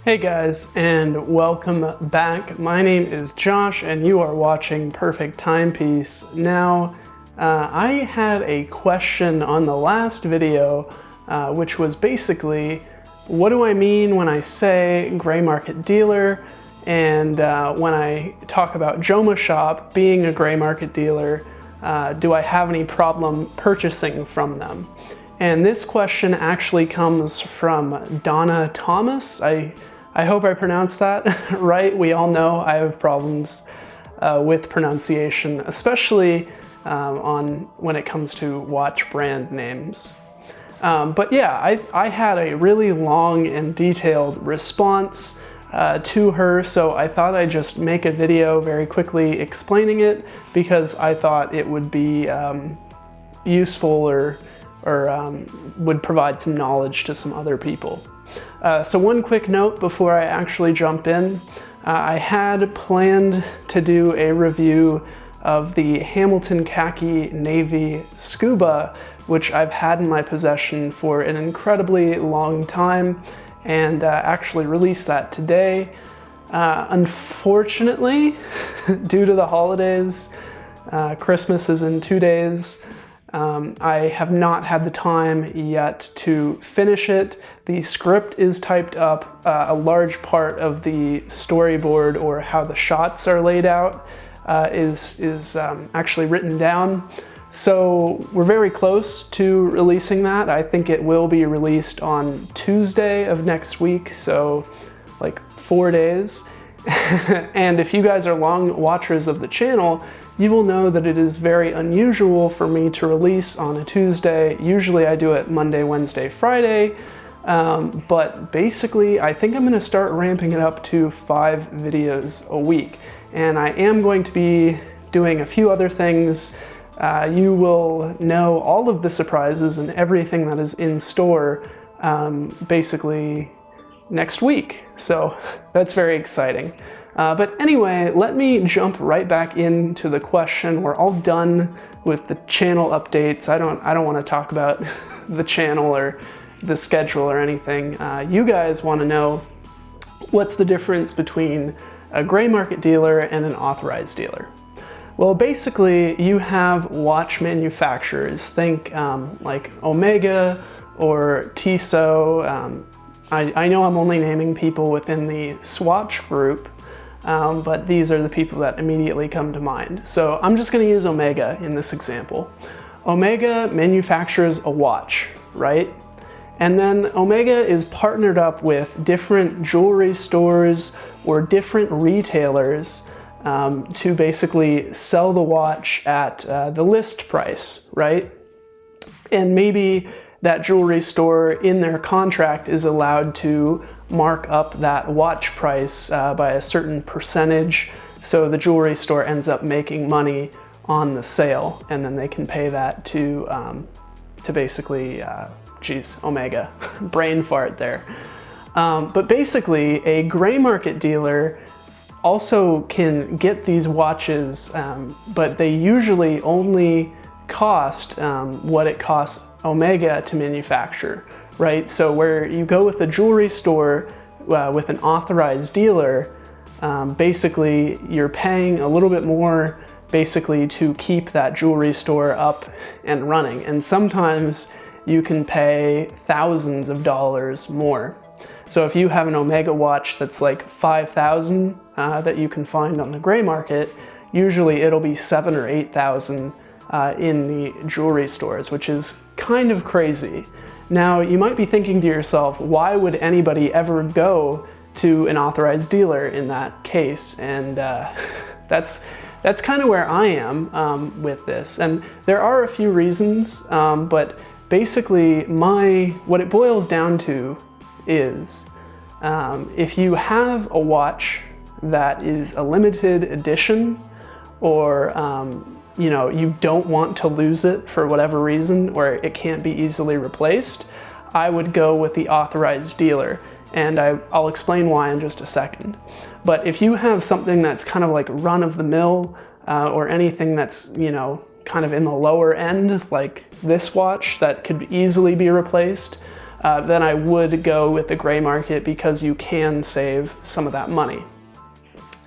Hey guys, and welcome back. My name is Josh, and you are watching Perfect Timepiece. Now, I had a question on the last video, which was basically, what do I mean when I say gray market dealer, and when I talk about Joma Shop being a gray market dealer, do I have any problem purchasing from them? And this question actually comes from Donna Thomas. I hope I pronounced that right. We all know I have problems with pronunciation, especially when it comes to watch brand names. But yeah, I had a really long and detailed response to her, so I thought I'd just make a video very quickly explaining it because I thought it would be useful or would provide some knowledge to some other people. So one quick note before I actually jump in. I had planned to do a review of the Hamilton Khaki Navy Scuba, which I've had in my possession for an incredibly long time, and actually released that today. Unfortunately, due to the holidays, Christmas is in 2 days, I have not had the time yet to finish it. The script is typed up. A large part of the storyboard, or how the shots are laid out, is actually written down. So we're very close to releasing that. I think it will be released on Tuesday of next week, so like 4 days. And if you guys are long watchers of the channel, you will know that it is very unusual for me to release on a Tuesday. Usually I do it Monday, Wednesday, Friday, but basically I think I'm going to start ramping it up to 5 videos a week. And I am going to be doing a few other things. You will know all of the surprises and everything that is in store basically next week. So that's very exciting. But anyway, let me jump right back into the question. We're all done with the channel updates. I don't want to talk about the channel or the schedule or anything. You guys want to know what's the difference between a gray market dealer and an authorized dealer. Well, basically, you have watch manufacturers. Think like Omega or Tissot. I know I'm only naming people within the Swatch group, but these are the people that immediately come to mind. So I'm just going to use Omega in this example. Omega manufactures a watch, right? And then Omega is partnered up with different jewelry stores or different retailers to basically sell the watch at the list price, right? And maybe that jewelry store in their contract is allowed to mark up that watch price by a certain percentage, so the jewelry store ends up making money on the sale, and then they can pay that to basically, Omega, brain fart there. But basically, a gray market dealer also can get these watches, but they usually only cost what it costs Omega to manufacture, right? So where you go with a jewelry store with an authorized dealer, basically you're paying a little bit more basically to keep that jewelry store up and running. And sometimes you can pay thousands of dollars more. So if you have an Omega watch that's like $5,000 that you can find on the gray market, usually it'll be $7,000 or $8,000 in the jewelry stores, which is kind of crazy. Now, you might be thinking to yourself, why would anybody ever go to an authorized dealer in that case? And that's kind of where I am with this. And there are a few reasons, but basically what it boils down to is if you have a watch that is a limited edition, or you don't want to lose it for whatever reason, or it can't be easily replaced, I would go with the authorized dealer. And I'll explain why in just a second. But if you have something that's kind of like run-of-the-mill, or anything that's, kind of in the lower end, like this watch that could easily be replaced, then I would go with the gray market, because you can save some of that money.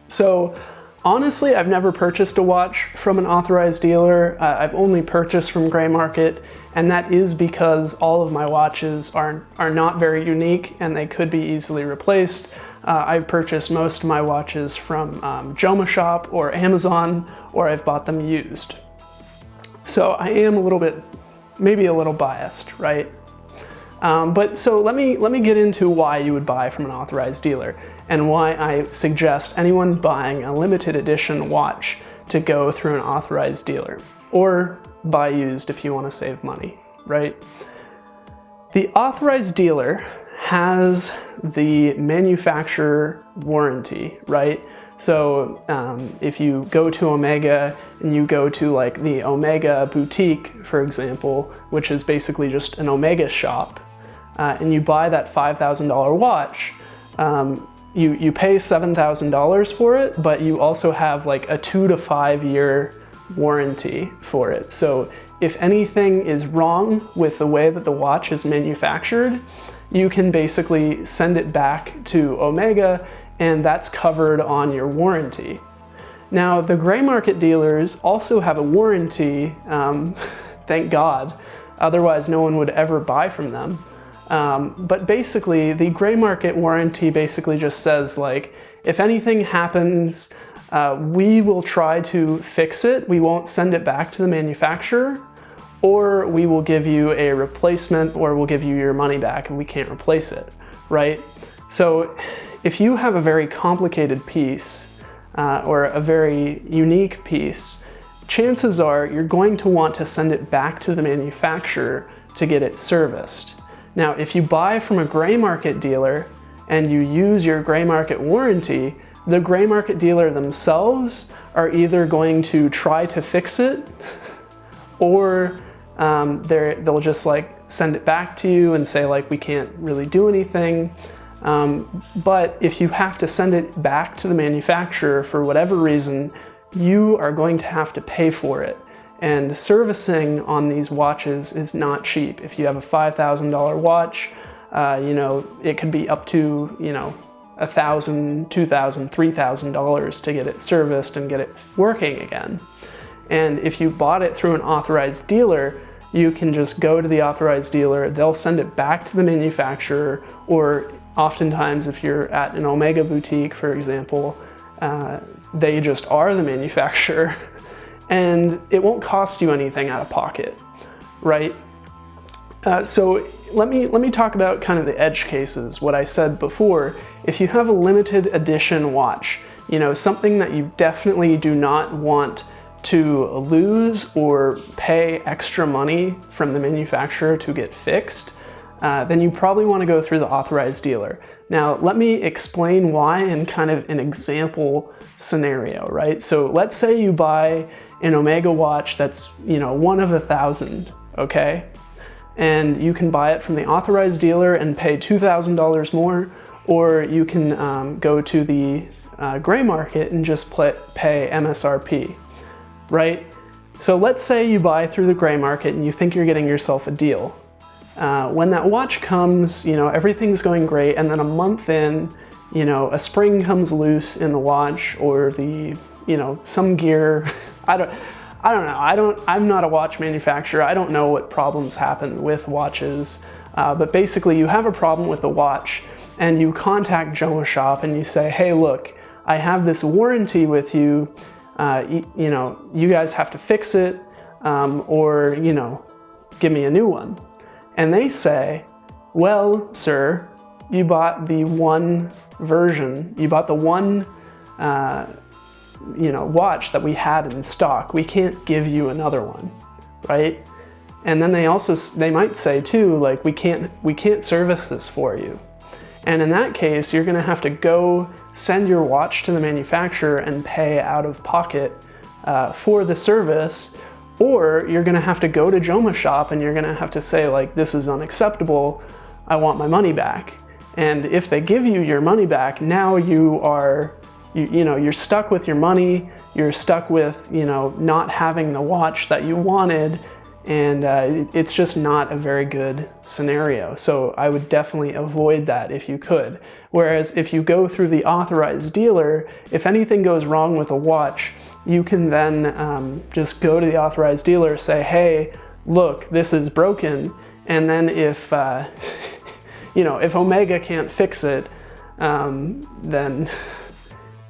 So honestly, I've never purchased a watch from an authorized dealer. I've only purchased from gray market, and that is because all of my watches are not very unique and they could be easily replaced. I've purchased most of my watches from Joma Shop or Amazon, or I've bought them used. So I am maybe a little biased, right? But so let me get into why you would buy from an authorized dealer, and why I suggest anyone buying a limited edition watch to go through an authorized dealer, or buy used if you want to save money, right? The authorized dealer has the manufacturer warranty, right? So if you go to Omega and you go to like the Omega boutique, for example, which is basically just an Omega shop, and you buy that $5,000 watch, you pay $7,000 for it, but you also have like a 2 to 5 year warranty for it. So if anything is wrong with the way that the watch is manufactured, you can basically send it back to Omega, and that's covered on your warranty. Now, the gray market dealers also have a warranty, thank God, otherwise no one would ever buy from them. But basically, the gray market warranty basically just says, like, if anything happens, we will try to fix it. We won't send it back to the manufacturer, or we will give you a replacement, or we'll give you your money back if we can't replace it, right? So if you have a very complicated piece, or a very unique piece, chances are you're going to want to send it back to the manufacturer to get it serviced. Now, if you buy from a gray market dealer and you use your gray market warranty, the gray market dealer themselves are either going to try to fix it, or they'll just like send it back to you and say like, we can't really do anything. But if you have to send it back to the manufacturer for whatever reason, you are going to have to pay for it. And servicing on these watches is not cheap. If you have a $5,000 watch, it could be up to, $1,000, $2,000, $3,000 to get it serviced and get it working again. And if you bought it through an authorized dealer, you can just go to the authorized dealer, they'll send it back to the manufacturer, or oftentimes if you're at an Omega boutique, for example, they just are the manufacturer, and it won't cost you anything out of pocket, right? So let me talk about kind of the edge cases, what I said before. If you have a limited edition watch, something that you definitely do not want to lose or pay extra money from the manufacturer to get fixed, then you probably want to go through the authorized dealer. Now, let me explain why in kind of an example scenario, right? So let's say you buy an Omega watch that's, 1 of 1,000, okay? And you can buy it from the authorized dealer and pay $2,000 more, or you can go to the gray market and just pay MSRP, right? So let's say you buy through the gray market and you think you're getting yourself a deal. When that watch comes, everything's going great, and then a month in, a spring comes loose in the watch, or some gear. I don't know. I'm not a watch manufacturer. I don't know what problems happen with watches, but basically you have a problem with the watch and you contact Joma Shop and you say, hey, look, I have this warranty with you. You guys have to fix it, or, give me a new one. And they say, well, sir, you bought the one version, you bought the one, watch that we had in stock. We can't give you another one, right? And then they might say too, like, we can't service this for you. And in that case, you're gonna have to go send your watch to the manufacturer and pay out of pocket for the service, or you're gonna have to go to Joma Shop and you're gonna have to say, like, this is unacceptable, I want my money back. And if they give you your money back, now you're stuck with your money, you're stuck with, not having the watch that you wanted, and it's just not a very good scenario. So I would definitely avoid that if you could. Whereas if you go through the authorized dealer, if anything goes wrong with a watch, you can then just go to the authorized dealer, say, hey, look, this is broken. And then if, if Omega can't fix it, then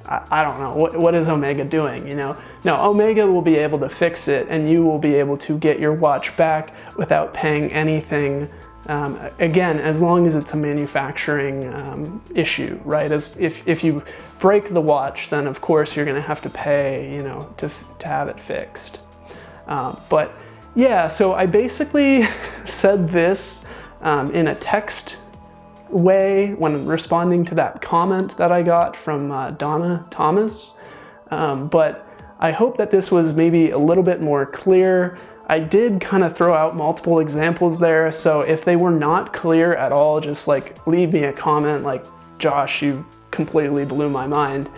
I don't know, what is Omega doing, No, Omega will be able to fix it, and you will be able to get your watch back without paying anything, again, as long as it's a manufacturing issue, right? As if you break the watch, then of course you're gonna have to pay, to have it fixed. But yeah, so I basically said this in a text way when responding to that comment that I got from Donna Thomas, but I hope that this was maybe a little bit more clear. I did kind of throw out multiple examples there, so if they were not clear at all, just like leave me a comment like, Josh, you completely blew my mind,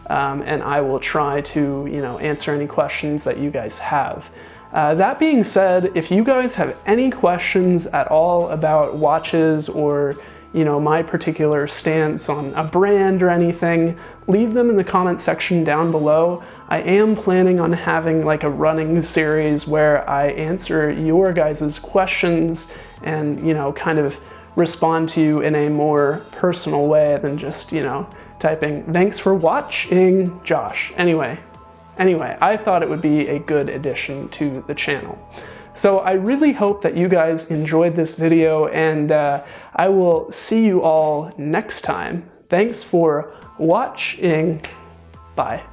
and I will try to answer any questions that you guys have. That being said, if you guys have any questions at all about watches or my particular stance on a brand or anything, leave them in the comment section down below. I am planning on having like a running series where I answer your guys' questions and, kind of respond to you in a more personal way than just, typing, thanks for watching, Josh. Anyway, I thought it would be a good addition to the channel. So I really hope that you guys enjoyed this video, and I will see you all next time. Thanks for watching. Bye.